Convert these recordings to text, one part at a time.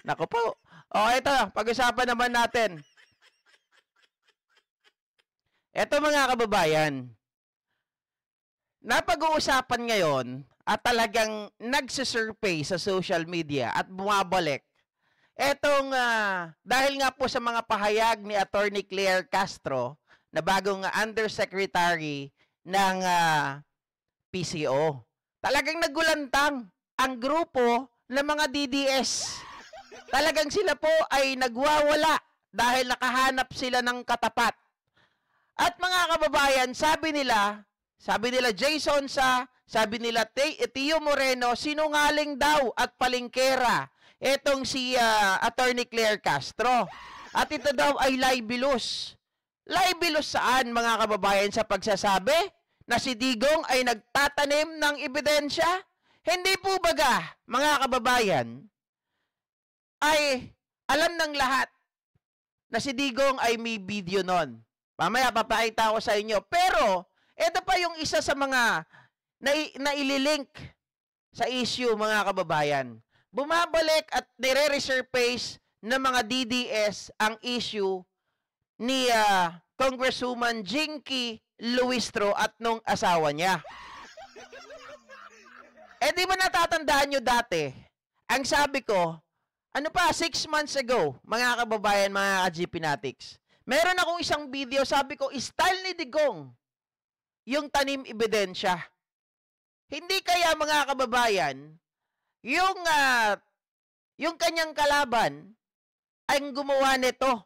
Naku po. O, ito, pag-usapan naman natin. Ito mga kababayan, napag-uusapan ngayon at talagang nagsisurvey sa social media at bumabalik. Etong, dahil nga po sa mga pahayag ni Attorney Claire Castro, na bagong undersecretary ng PCO. Talagang nagulantang ang grupo ng mga DDS. Talagang sila po ay nagwawala dahil nakahanap sila ng katapat. At mga kababayan, sabi nila Jason sabi nila Tio Moreno, sinungaling daw at palingkera etong si Attorney Claire Castro. At ito daw ay libelous. Libelous saan mga kababayan sa pagsasabi na si Digong ay nagtatanim ng ebidensya? Hindi po baga mga kababayan ay alam ng lahat na si Digong ay may video nun. Mamaya papakita ko sa inyo. Pero ito pa yung isa sa mga na ililink sa issue mga kababayan. Bumabalik at nire-resurface ng mga DDS ang issue ni Congresswoman Jinky Luistro at nung asawa niya. Di ba natatandaan nyo dati, ang sabi ko, 6 months ago, mga kababayan, mga ka-GP Natics, meron akong isang video, sabi ko, style ni Digong, yung tanim ebidensya. Hindi kaya mga kababayan, yung kanyang kalaban ay gumawa nito.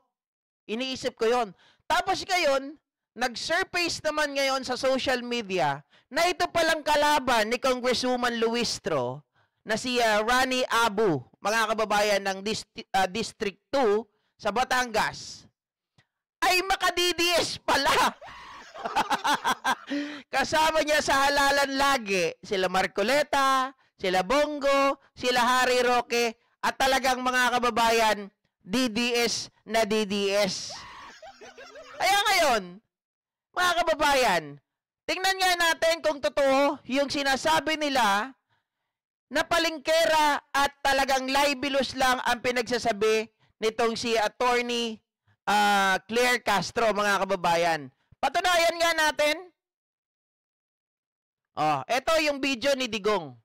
Iniisip ko yon. Tapos ngayon, nag-surface naman ngayon sa social media na ito palang kalaban ni Congresswoman Luistro na si Rani Abu, mga kababayan ng District 2 sa Batangas, ay maka-DDS pala. Kasama niya sa halalan lagi sila Marcoleta, sila Bongo, sila Harry Roque, at talagang mga kababayan, DDS na DDS. Kaya ngayon, mga kababayan, tingnan nga natin kung totoo yung sinasabi nila na palingkera at talagang libelous lang ang pinagsasabi nitong si Attorney Claire Castro, mga kababayan. Patunayan nga natin. Ito yung video ni Digong.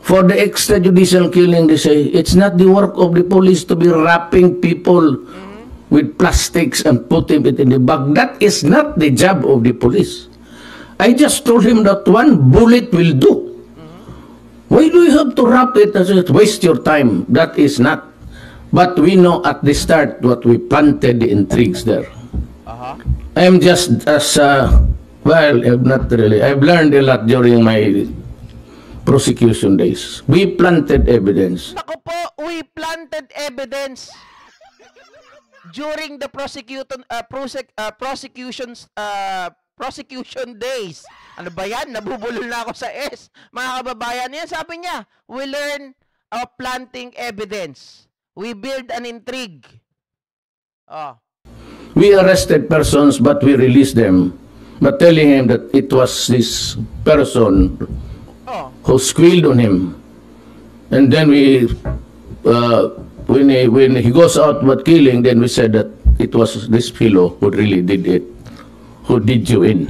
For the extrajudicial killing, they say, it's not the work of the police to be wrapping people with plastics and putting it in the bag. That is not the job of the police. I just told him that one bullet will do. Why do you have to wrap it as it waste your time? That is not. But we know at the start what we planted the intrigues there. I am just as, well, not really. I've learned a lot during my prosecution days. We planted evidence. Naku po, we planted evidence during the prosecution days. Ano ba yan? Nabubulol na ako sa S. Mga kababayan, yan sabi niya, we learn of planting evidence. We build an intrigue. We arrested persons, but we released them. But telling him that it was this person who squealed on him. And then we, when he goes out but killing, then we said that it was this fellow who really did it, who did you in.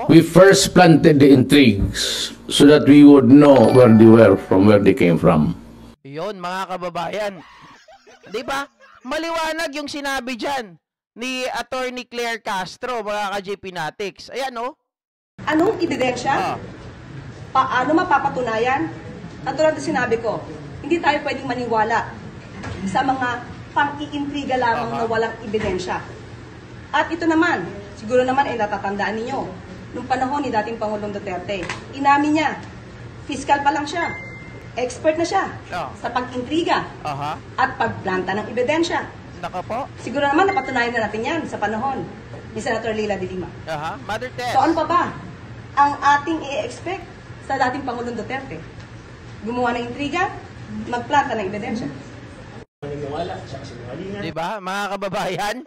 We first planted the intrigues so that we would know where they were from, where they came from. Yun, mga kababayan. Di ba? Maliwanag yung sinabi dyan ni Attorney Claire Castro, mga ka-GP Natics. Ayan, Anong ebidensya? Paano mapapatunayan? Katulad na sinabi ko, hindi tayo pwedeng maniwala sa mga pang-iintriga lamang na walang ebidensya. At ito naman, siguro naman ay natatandaan ninyo, nung panahon ni dating Pangulong Duterte, inamin niya, fiscal pa lang siya, expert na siya sa pag-intriga at pagplanta ng ebidensya. Po. Siguro naman napatunayan na natin yan sa panahon ni Senator Leila de Lima. Mother Tess. So ano pa ba ang ating i-expect sa dating Pangulong Duterte? Gumawa ng intriga, magplanta ng ebidensya. Diba, mga kababayan?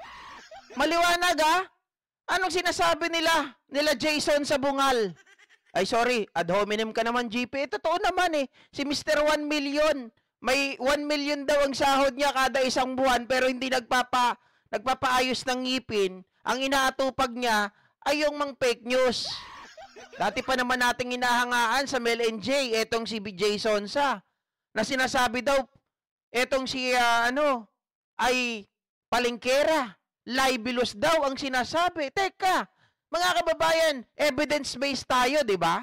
Maliwanag Anong sinasabi nila Jason sa bungal? Ay sorry, ad hominem ka naman GP. Totoo naman si Mr. 1 million. may 1 million daw ang sahod niya kada isang buwan pero hindi nagpapaayos ng ngipin, ang inaatupag niya ay yung mang fake news. Dati pa naman nating inahangaan sa Mel and J, etong si BJ Sonsa, na sinasabi daw, etong si ay palengkera, libelous daw ang sinasabi. Teka, mga kababayan, evidence-based tayo, di ba?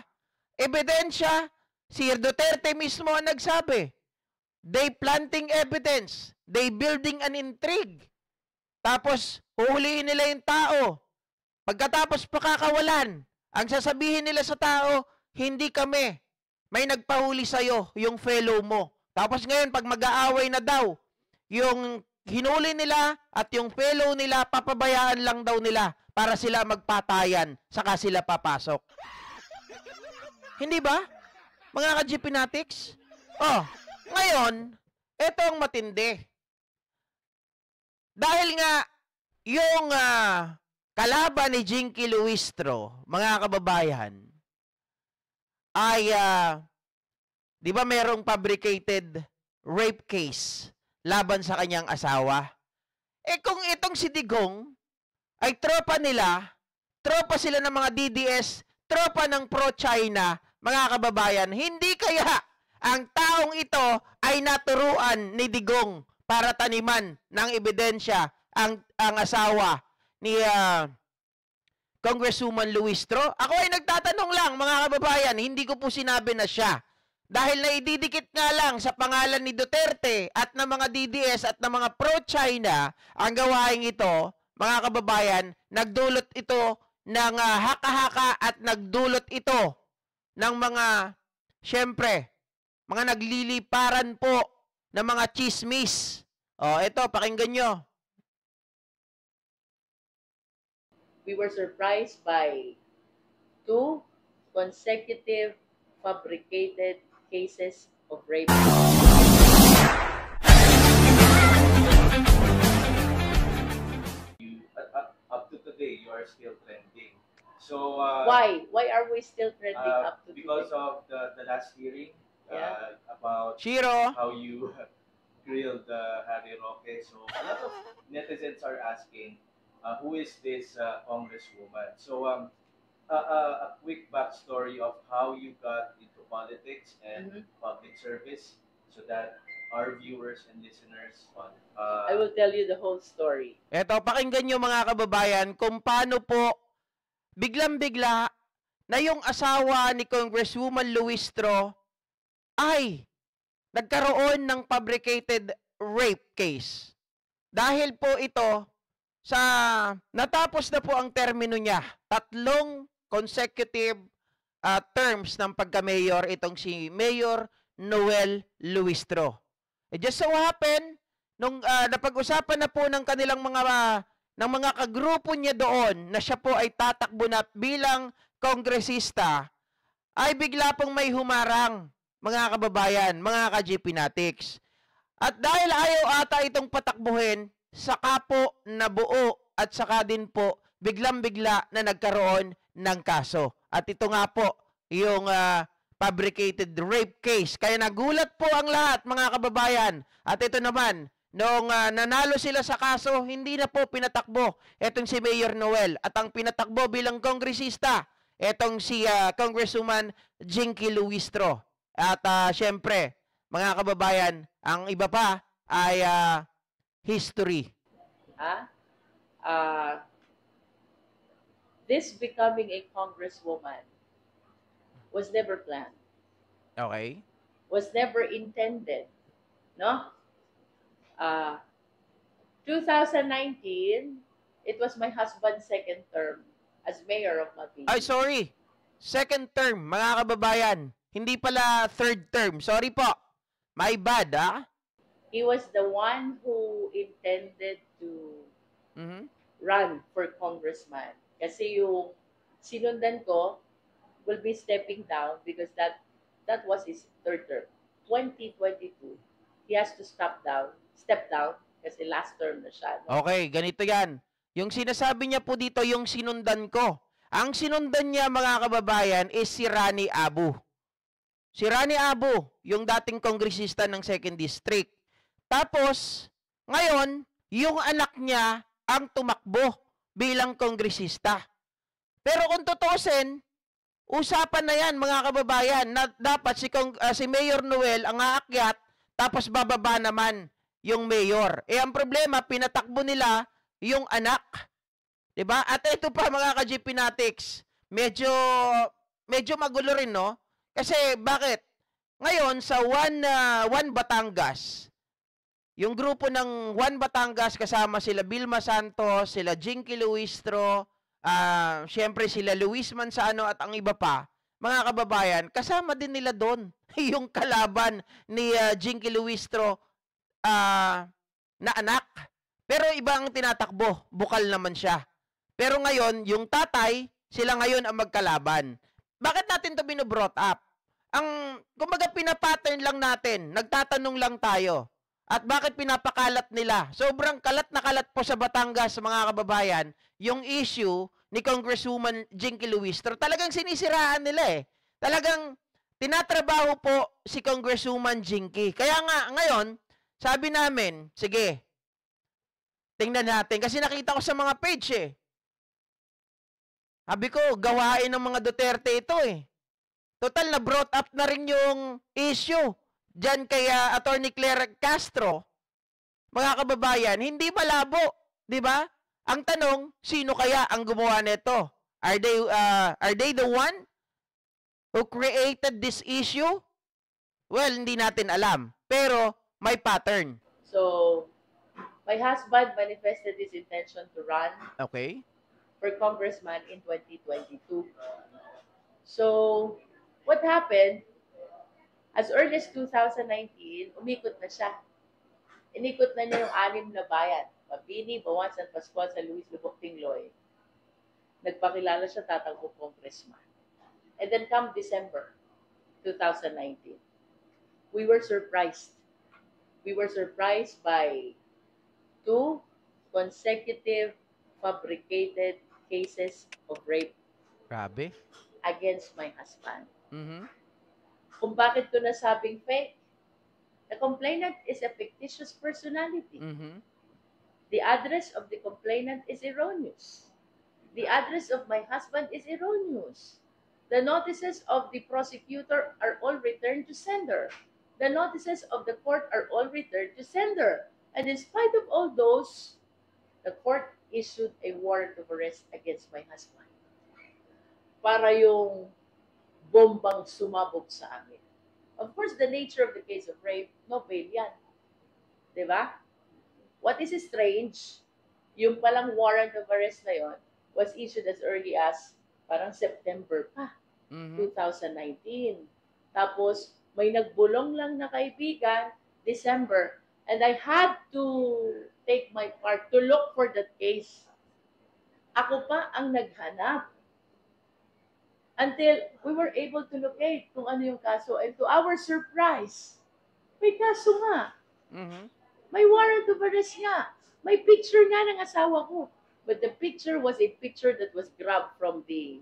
Ebidensya, si Duterte mismo ang nagsabi. They planting evidence. They building an intrigue. Tapos, huhulihin nila yung tao. Pagkatapos pakakawalan, ang sasabihin nila sa tao, hindi kami. May nagpahuli sa'yo, yung fellow mo. Tapos ngayon, pag mag-aaway na daw, yung hinuli nila at yung fellow nila, papabayaan lang daw nila para sila magpatayan, saka sila papasok. Hindi ba? Mga ka-GP Natics? Oh, ngayon, ito ang matindi. Dahil nga, yung kalaban ni Jinky Luistro, mga kababayan, ay, di ba merong fabricated rape case laban sa kanyang asawa? Eh kung itong si Digong ay tropa nila, tropa sila ng mga DDS, tropa ng pro-China, mga kababayan, hindi kaya ang taong ito ay naturuan ni Digong para taniman ng ebidensya ang asawa ni Congresswoman Luistro? Ako ay nagtatanong lang, mga kababayan, hindi ko po sinabi na siya. Dahil naididikit nga lang sa pangalan ni Duterte at ng mga DDS at ng mga pro-China ang gawain ito, mga kababayan, nagdulot ito ng haka-haka at nagdulot ito ng mga, syempre, mga nagliliparan po ng mga chismis. O, ito, pakinggan nyo. We were surprised by 2 consecutive fabricated cases of rape. Up to today, you are still trending. So Why? Why are we still trending up to because today? of the last hearing Yeah. about Shiro. how you grilled Harry Roque. So a lot of netizens are asking, who is this congresswoman? So a quick backstory of how you got into politics and public service, so that our viewers and listeners I will tell you the whole story. Eto, pakinggan nyo mga kababayan kung paano po biglang-bigla na yung asawa ni Congresswoman Luistro ay nagkaroon ng fabricated rape case. Dahil po ito sa natapos na po ang termino niya, 3 consecutive terms ng pagka-mayor itong si Mayor Noel Luistro. It just so happen, nung napag-usapan na po ng kanilang mga kagrupo niya doon na siya po ay tatakbo na bilang kongresista, ay bigla pong may humarang, mga kababayan, mga ka-GP Natics. At dahil ayaw ata itong patakbuhin, saka po nabuo at saka din po biglang-bigla na nagkaroon ng kaso. At ito nga po yung fabricated rape case. Kaya nagulat po ang lahat, mga kababayan. At ito naman, noong nanalo sila sa kaso, hindi na po pinatakbo etong si Mayor Noel. At ang pinatakbo bilang kongresista, etong si Congresswoman Jinky Luistro. At syempre, mga kababayan, ang iba pa ay history. This becoming a congresswoman was never planned. Okay. Was never intended. No? 2019, it was my husband's 2nd term as mayor of Mapili. Ay, sorry. 2nd term, mga kababayan. Hindi pala 3rd term. Sorry po. My bad, He was the one who intended to run for congressman. Kasi yung sinundan ko will be stepping down because that was his 3rd term. 2022, he has to step down kasi last term na siya. No? Okay, ganito yan. Yung sinasabi niya po dito, yung sinundan ko. Ang sinundan niya, mga kababayan, is si Rani Abu. si Rani Abu, yung dating kongresista ng 2nd District. Tapos, ngayon, yung anak niya ang tumakbo bilang kongresista. Pero kung tutusin, usapan na yan mga kababayan na dapat si Mayor Noel ang aakyat tapos bababa naman yung mayor. Ang problema, pinatakbo nila yung anak. 'Di ba? At ito pa mga ka-GP Natics, medyo magulo rin, no? Kasi bakit? Ngayon sa One Batangas, yung grupo ng One Batangas kasama sila Vilma Santos, sila Jinky Luistro, syempre sila Luis Manzano at ang iba pa, mga kababayan, kasama din nila doon yung kalaban ni Jinky Luistro na anak. Pero iba ang tinatakbo, bukal naman siya. Pero ngayon, yung tatay, sila ngayon ang magkalaban. Bakit natin to binobrought up? Kumbaga pinapattern lang natin, nagtatanong lang tayo. At bakit pinapakalat nila? Sobrang kalat na kalat po sa Batangas, mga kababayan, yung issue ni Congresswoman Jinky Luistro. Talagang sinisiraan nila eh. Talagang tinatrabaho po si Congresswoman Jinky. Kaya nga, ngayon, sabi namin, sige, tingnan natin. Kasi nakita ko sa mga page eh. Sabi ko, gawain ng mga Duterte ito eh. Total na brought up na rin yung issue diyan kay Attorney Claire Castro. Mga kababayan, hindi malabo, 'di ba? Ang tanong, sino kaya ang gumawa nito? Are they the one who created this issue? Well, hindi natin alam, pero may pattern. So, my husband manifested his intention to run Okay. for congressman in 2022. So, what happened? As early as 2019, umikot na siya. Inikot na niya yung 6 na bayan. Mabini, Bawan, San Pascual, San Luis, Lubok, Tingloy. Nagpakilala siya tatakbo congressman. And then come December 2019, we were surprised. We were surprised by 2 consecutive fabricated cases of rape Grabe. against my husband. Mhm. Kung bakit ko nasabing fake? The complainant is a fictitious personality. Mhm. The address of the complainant is erroneous. The address of my husband is erroneous. The notices of the prosecutor are all returned to sender. The notices of the court are all returned to sender. And in spite of all those, the court issued a warrant of arrest against my husband. Para yung bombang sumabog sa amin. Of course, the nature of the case of rape, no bail yan. Diba? What is strange, yung palang warrant of arrest na yon was issued as early as parang September pa, 2019. Tapos, may nagbulong lang na kaibigan, December. And I had to take my part to look for that case. Ako pa ang naghanap. Until we were able to locate kung ano yung kaso. And to our surprise, may kaso nga. Mhm. May warrant of arrest nga. May picture nga ng asawa ko. But the picture was a picture that was grabbed from the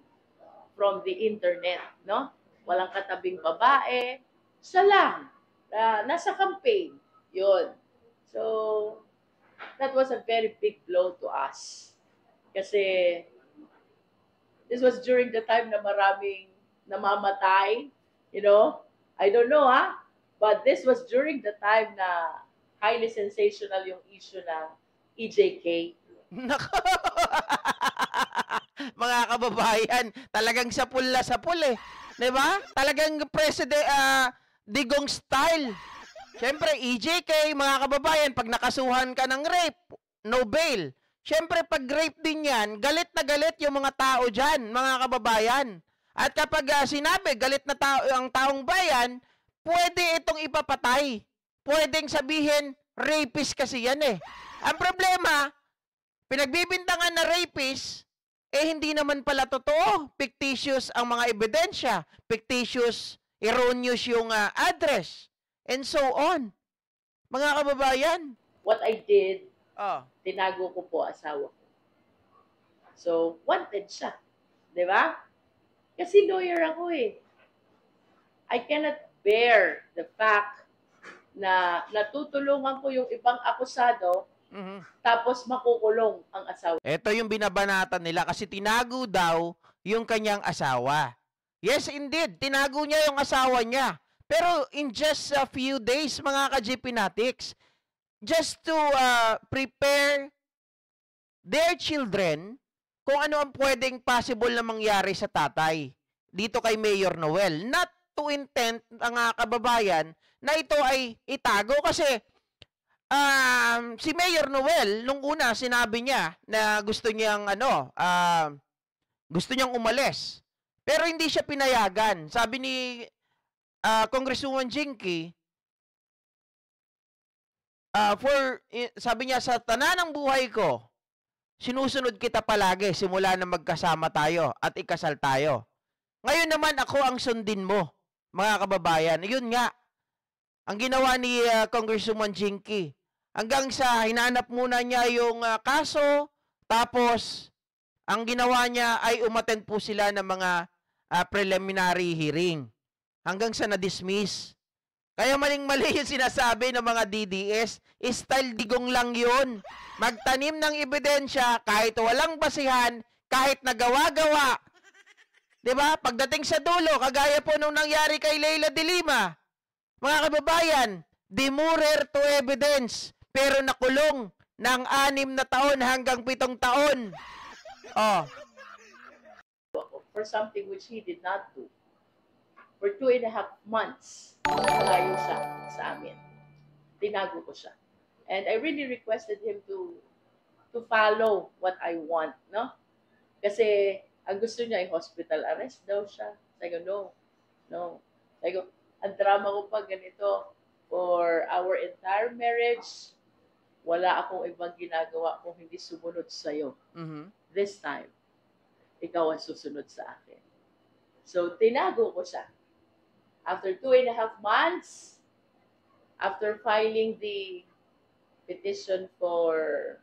internet, no? Walang katabing babae. Siya lang. Nasa campaign. Yun. So, that was a very big blow to us. Kasi, this was during the time na maraming namamatay, you know? I don't know, but this was during the time na highly sensational yung issue ng EJK. Nako. Mga kababayan, talagang sapul na sapul eh. 'Di ba? Talagang president digong style. Siyempre, EJK, mga kababayan, pag nakasuhan ka ng rape, no bail. Siyempre, pag rape din yan, galit na galit yung mga tao dyan, mga kababayan. At kapag sinabi, galit na ang taong bayan, pwede itong ipapatay. Pwedeng sabihin, rapist kasi yan eh. Ang problema, pinagbibintangan na rapist, hindi naman pala totoo. Fictitious ang mga ebidensya. Fictitious, erroneous yung address. And so on. Mga kababayan. What I did, tinago ko po asawa ko. So, wanted siya. Di ba? Kasi lawyer ako eh. I cannot bear the fact na natutulungan ko yung ibang akusado tapos makukulong ang asawa. Ito yung binabanatan nila kasi tinago daw yung kanyang asawa. Yes, indeed. Tinago niya yung asawa niya. Pero in just a few days, mga ka-GPnatics, just to prepare their children kung ano ang pwedeng possible na mangyari sa tatay dito kay Mayor Noel. Not to intent ang kababayan na ito ay itago kasi si Mayor Noel nung una sinabi niya na gusto niyang gusto niyang umalis. Pero hindi siya pinayagan. Sabi ni Congresswoman Jinky, sabi niya, sa tanan ng buhay ko, sinusunod kita palagi simula na magkasama tayo at ikasal tayo. Ngayon naman ako ang sundin mo, mga kababayan. Yun nga, ang ginawa ni Congresswoman Jinky. Hanggang sa hinanap muna niya yung kaso, tapos ang ginawa niya ay umattend po sila ng mga preliminary hearing. Hanggang sa na-dismiss. Kaya maling-mali yung sinasabi ng mga DDS, style digong lang yun. Magtanim ng ebidensya kahit walang basihan, kahit nagawa-gawa. Diba? Pagdating sa dulo, kagaya po nung nangyari kay Leila de Lima, mga kababayan, demurrer to evidence, pero nakulong ng 6 na taon hanggang 7 taon. Oh. For something which he did not do. For 2.5 months, malayo siya sa amin. Tinago ko siya. And I really requested him to follow what I want, no? Kasi ang gusto niya ay hospital arrest daw siya. Sabi ko, no. Sabi ko, ang drama ko pa ganito, for our entire marriage, wala akong ibang ginagawa kung hindi sumunod sa'yo. This time, ikaw ang susunod sa akin. So, tinago ko siya. After 2.5 months, after filing the petition for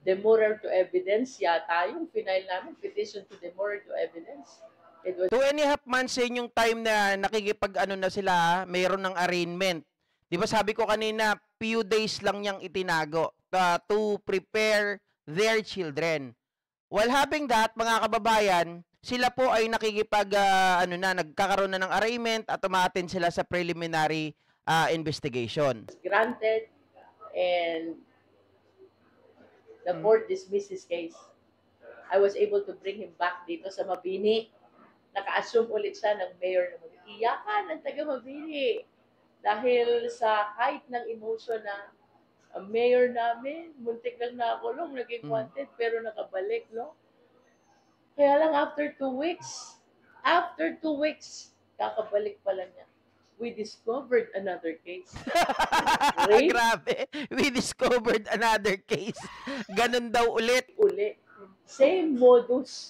demurrer to evidence, yata yung final namin, petition to demurrer to evidence. It was 2.5 months yun yung time na nakikipag-ano na sila, mayroon ng arraignment. Di ba sabi ko kanina, few days lang niyang itinago to prepare their children. While having that, mga kababayan, sila po ay nagkakaroon na ng arraignment at umattend sila sa preliminary investigation. granted and the court dismissed his case. I was able to bring him back dito sa Mabini. Naka-assume ulit siya ng mayor ng Mabini. Iyakan ng taga Mabini. Dahil sa height ng emotion na ang mayor namin, muntik lang nakulong, naging wanted, pero nakabalik, no? Kaya lang after 2 weeks, kakabalik pala niya. We discovered another case. Rape? Grabe. We discovered another case. Ganun daw ulit. Same modus.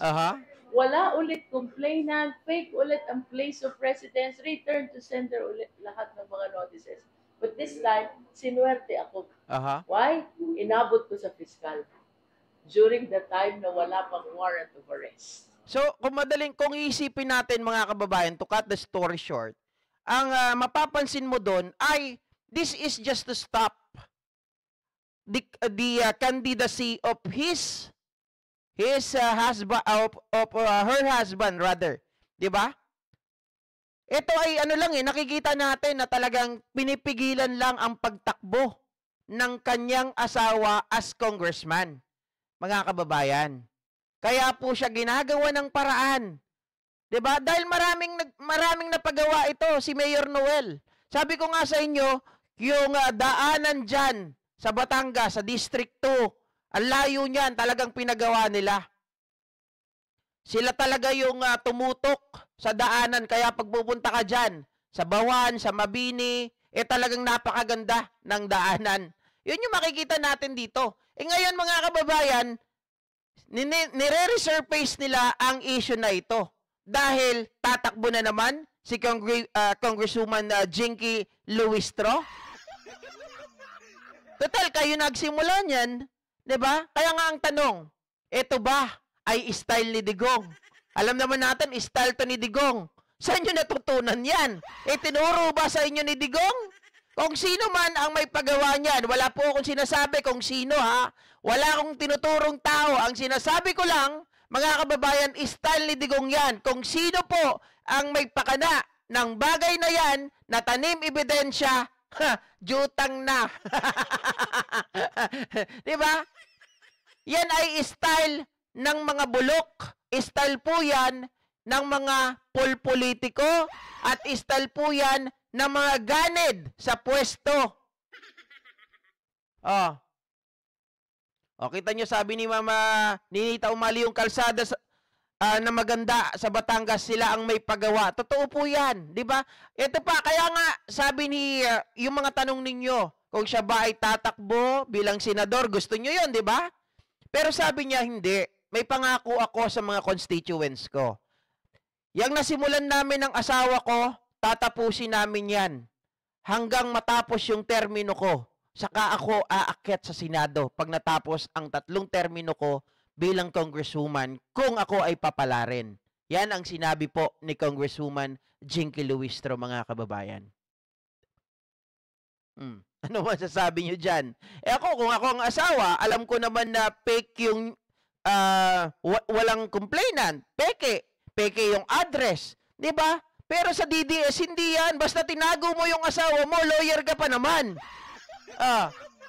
Wala ulit complainant, fake ulit ang place of residence, return to sender ulit lahat ng mga notices. But this time, sinuwerte ako. Why? Inabot ko sa fiscal during the time na wala pang warrant of arrest. So, kung iisipin natin mga kababayan, to cut the story short, ang mapapansin mo doon ay this is just to stop the candidacy of his husband, of her husband rather, 'di ba? Ito ay nakikita natin na talagang pinipigilan lang ang pagtakbo ng kanyang asawa as congressman, mga kababayan. Kaya po siya ginagawa ng paraan. 'Di ba? Dahil maraming napagawa ito si Mayor Noel. Sabi ko nga sa inyo, yung daanan diyan sa Batangas, sa District 2, ang layo niyan, talagang pinagawa nila. Sila talaga yung tumutok sa daanan, kaya pag pupunta ka diyan sa Bawan, sa Mabini, talagang napakaganda ng daanan. Yun yung makikita natin dito. Ngayon mga kababayan, nire-resurface nila ang issue na ito. Dahil tatakbo na naman si Congresswoman Jinky Luistro. Total, kayo nagsimula niyan, 'di ba? Kaya nga ang tanong, ito ba ay style ni Digong? Alam naman natin, style to ni Digong. Saan nyo natutunan yan? Tinuro ba sa inyo ni Digong? Kung sino man ang may pagawa niyan, wala po akong sinasabi kung sino ha. Wala akong tinuturong tao. Ang sinasabi ko lang, mga kababayan, style ni Digong yan. Kung sino po ang may pakana ng bagay na yan, na tanim ebidensya, jutang na. Diba? Yan ay style ng mga bulok. Style po yan ng mga politiko at style po yan ng mga ganid sa pwesto. Kita nyo, sabi ni Mama Ninita Umali, yung kalsada na maganda sa Batangas, sila ang may pagawa. Totoo po yan, di ba? Ito pa, kaya nga, sabi ni, yung mga tanong ninyo, kung siya ba ay tatakbo bilang senador, gusto nyo yun, di ba? Pero sabi niya, hindi. May pangako ako sa mga constituents ko. Yang nasimulan namin ng asawa ko, tatapusin namin yan. Hanggang matapos yung termino ko. Saka ako aakyat sa Senado pag natapos ang 3 termino ko bilang congresswoman kung ako ay papalarin. Yan ang sinabi po ni Congresswoman Jinky Luistro, mga kababayan. Ano masasabi nyo dyan? Kung ako ang asawa, alam ko naman na fake yung walang complainant. Peke yung address. Diba? Pero sa DDS, hindi yan. Basta tinago mo yung asawa mo, lawyer ka pa naman.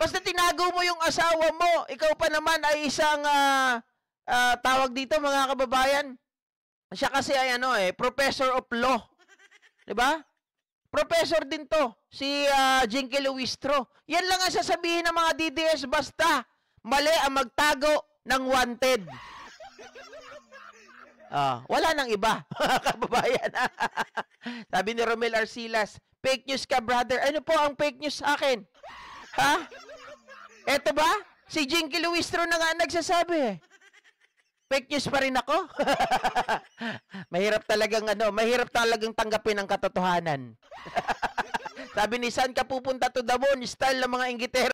Basta tinago mo yung asawa mo, ikaw pa naman ay isang tawag dito, mga kababayan. Siya kasi ay professor of law. 'Di ba? Professor din to, si Jinky Luistro. Yan lang ang sasabihin ng mga DDS, basta mali ang magtago ng wanted. Wala nang iba, mga kababayan. Sabi ni Romel Arcilas, fake news ka, brother. Ano po ang fake news sa akin? Ha? Eto ba? Si Jinky Luistro na nga nagsasabi. Fake news pa rin ako? mahirap talagang tanggapin ang katotohanan. Sabi ni, saan ka pupunta to the moon? Style ng mga inggitero.